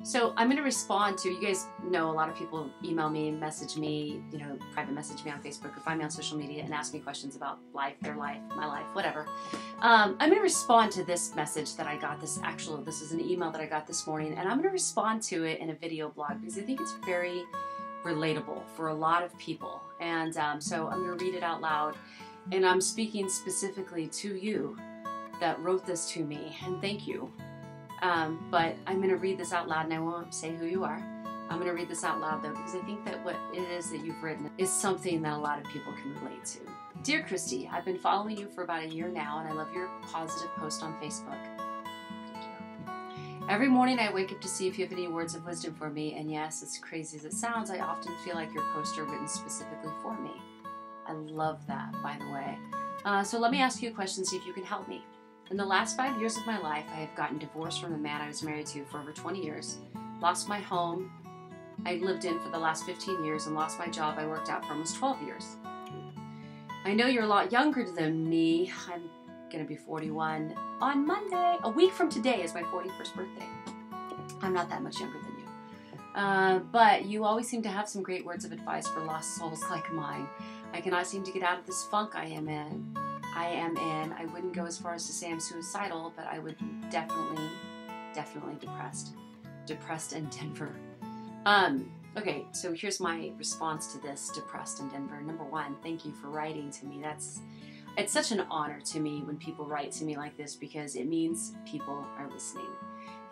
So I'm going to respond to, you guys know a lot of people email me, message me, you know, private message me on Facebook or find me on social media and ask me questions about life, their life, my life, whatever. I'm going to respond to this message that I got, this is an email that I got this morning, and I'm going to respond to it in a video blog because I think it's very relatable for a lot of people. And so I'm going to read it out loud, and I'm speaking specifically to you that wrote this to me, and thank you. But I'm going to read this out loud, and I won't say who you are. I'm going to read this out loud, though, because I think that what it is that you've written is something that a lot of people can relate to. Dear Kristy, I've been following you for about a year now, and I love your positive post on Facebook. Thank you. Every morning I wake up to see if you have any words of wisdom for me, and yes, as crazy as it sounds, I often feel like your posts are written specifically for me. I love that, by the way. So let me ask you a question, see if you can help me. In the last 5 years of my life, I have gotten divorced from the man I was married to for over 20 years, lost my home I lived in for the last 15 years, and lost my job I worked at for almost 12 years. I know you're a lot younger than me. I'm going to be 41 on Monday. A week from today is my 41st birthday. I'm not that much younger than you. But you always seem to have some great words of advice for lost souls like mine. I cannot seem to get out of this funk I am in. I wouldn't go as far as to say I'm suicidal, but I would definitely depressed. Depressed in Denver. Okay, so here's my response to this, depressed in Denver. Number one, thank you for writing to me. It's such an honor to me when people write to me like this, because it means people are listening.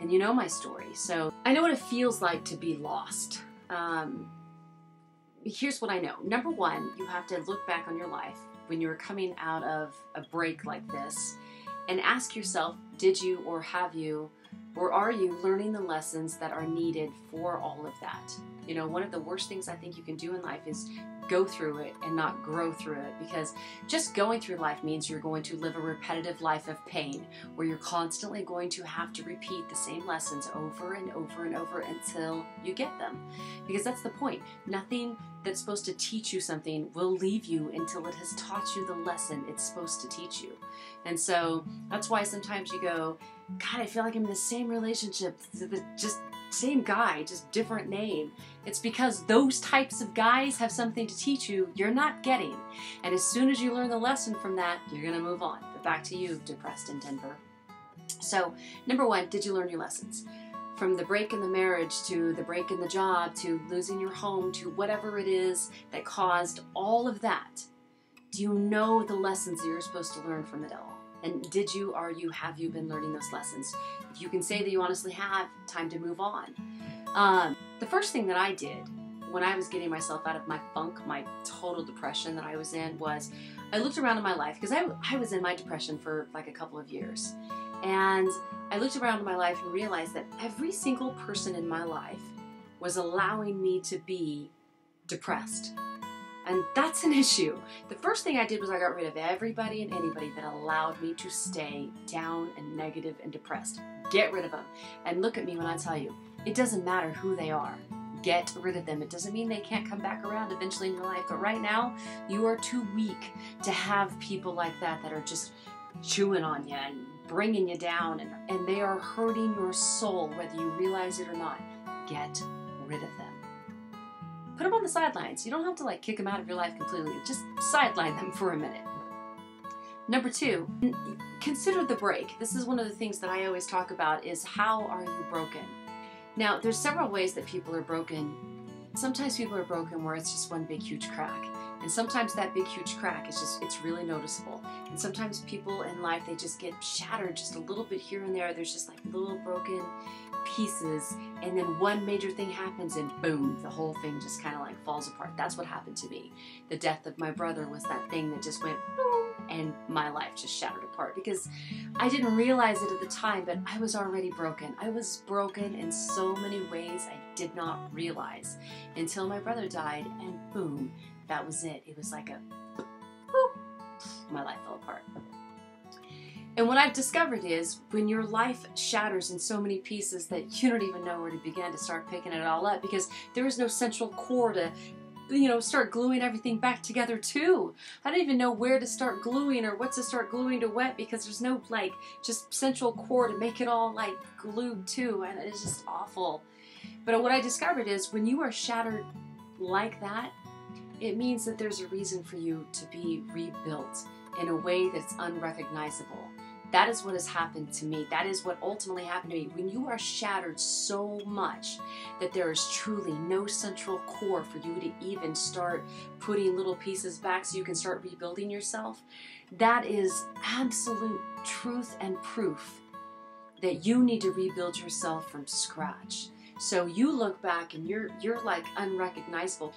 And you know my story, so I know what it feels like to be lost. Here's what I know. Number one, you have to look back on your life when you're coming out of a break like this and ask yourself, did you or have you or are you learning the lessons that are needed for all of that? You know, one of the worst things I think you can do in life is go through it and not grow through it, because just going through life means you're going to live a repetitive life of pain where you're constantly going to have to repeat the same lessons over and over and over until you get them, because that's the point. Nothing that's supposed to teach you something will leave you until it has taught you the lesson it's supposed to teach you. And so that's why sometimes you go, God, I feel like I'm in the same relationship, just same guy, just different name. It's because those types of guys have something to teach you you're not getting. And as soon as you learn the lesson from that, you're going to move on. But back to you, depressed in Denver. So, number one, did you learn your lessons? From the break in the marriage, to the break in the job, to losing your home, to whatever it is that caused all of that. Do you know the lessons that you're supposed to learn from it all? And did you, have you been learning those lessons? If you can say that you honestly have, time to move on. The first thing that I did when I was getting myself out of my funk, my total depression that I was in, was I looked around in my life, because I was in my depression for like a couple of years. And I looked around in my life and realized that every single person in my life was allowing me to be depressed. And that's an issue. The first thing I did was I got rid of everybody and anybody that allowed me to stay down and negative and depressed. Get rid of them. And look at me when I tell you, it doesn't matter who they are. Get rid of them. It doesn't mean they can't come back around eventually in your life, but right now, you are too weak to have people like that are just chewing on you and bringing you down, and they are hurting your soul, whether you realize it or not. Get rid of them. Put them on the sidelines. You don't have to like kick them out of your life completely. Just sideline them for a minute. Number two, consider the break. This is one of the things that I always talk about, is how are you broken? Now, there's several ways that people are broken. Sometimes people are broken where it's just one big huge crack. And sometimes that big huge crack is it's really noticeable. And sometimes people in life, they just get shattered just a little bit here and there. There's just like little broken pieces, and then one major thing happens and boom, the whole thing just kind of like falls apart. That's what happened to me. The death of my brother was that thing that just went boom, and my life just shattered apart, because I didn't realize it at the time, but I was already broken. I was broken in so many ways I did not realize until my brother died, and boom, that was it. It was like a boop, my life fell apart. And what I've discovered is when your life shatters in so many pieces that you don't even know where to begin to start picking it all up, because there is no central core to start gluing everything back together too. I don't even know where to start gluing or what to start gluing to what, because there's no like just central core to make it all like glued to, and it's just awful. But what I discovered is when you are shattered like that, it means that there's a reason for you to be rebuilt in a way that's unrecognizable. That is what has happened to me. That is what ultimately happened to me. When you are shattered so much that there is truly no central core for you to even start putting little pieces back so you can start rebuilding yourself, that is absolute truth and proof that you need to rebuild yourself from scratch. So you look back and you're like unrecognizable.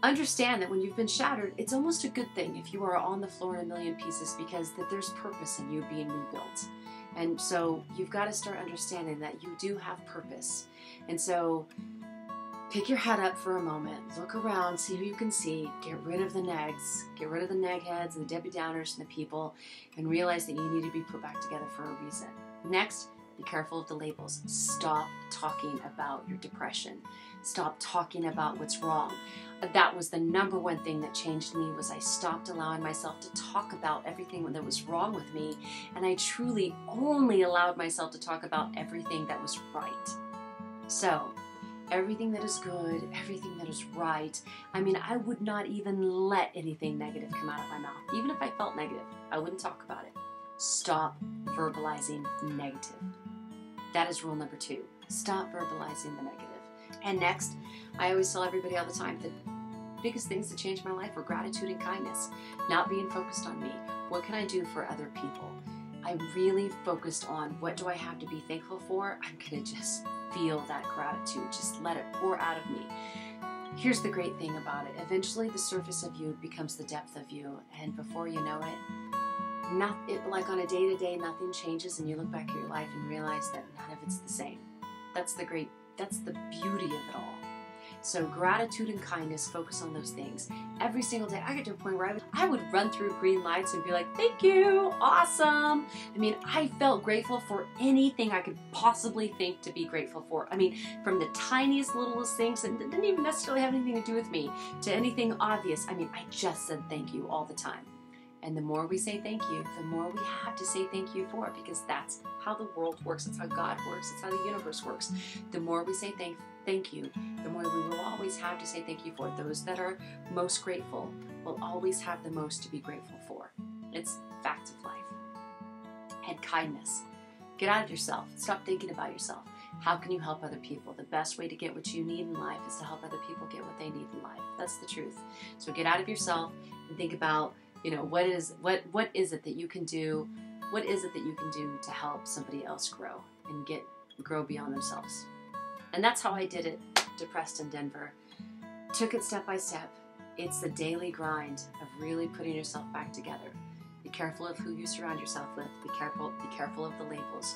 Understand that when you've been shattered, it's almost a good thing if you are on the floor in a million pieces, because that there's purpose in you being rebuilt. And so you've got to start understanding that you do have purpose. And so pick your head up for a moment, look around, see who you can see, get rid of the nags, get rid of the nag heads and the Debbie Downers and the people, and realize that you need to be put back together for a reason. Next, be careful of the labels. Stop talking about your depression. Stop talking about what's wrong. That was the number one thing that changed me, was I stopped allowing myself to talk about everything that was wrong with me, and I truly only allowed myself to talk about everything that was right. So, everything that is good, everything that is right. I mean, I would not even let anything negative come out of my mouth. Even if I felt negative, I wouldn't talk about it. Stop verbalizing negative. That is rule number 2. Stop verbalizing the negative. And next, I always tell everybody all the time that the biggest things that changed my life were gratitude and kindness. Not being focused on me. What can I do for other people? I really focused on what do I have to be thankful for? I'm going to just feel that gratitude. Just let it pour out of me. Here's the great thing about it. Eventually the surface of you becomes the depth of you. And before you know it, like on a day-to-day, nothing changes, and you look back at your life and realize that none of it's the same. That's the beauty of it all. So gratitude and kindness, focus on those things. Every single day, I get to a point where I would run through green lights and be like, thank you, awesome. I mean, I felt grateful for anything I could possibly think to be grateful for. I mean, from the tiniest, littlest things that didn't even necessarily have anything to do with me, to anything obvious. I mean, I just said thank you all the time. And the more we say thank you, the more we have to say thank you for, because that's how the world works. It's how God works. It's how the universe works. The more we say thank you, the more we will always have to say thank you for. Those that are most grateful will always have the most to be grateful for. It's fact of life. And kindness. Get out of yourself. Stop thinking about yourself. How can you help other people? The best way to get what you need in life is to help other people get what they need in life. That's the truth. So get out of yourself and think about, what is it that you can do? What is it that you can do to help somebody else grow and grow beyond themselves? And that's how I did it, depressed in Denver. Took it step by step. It's the daily grind of really putting yourself back together. Be careful of who you surround yourself with. Be careful of the labels.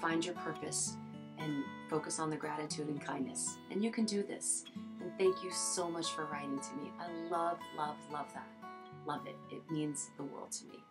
Find your purpose and focus on the gratitude and kindness. And you can do this. And thank you so much for writing to me. I love, love, love that. Love it. It means the world to me.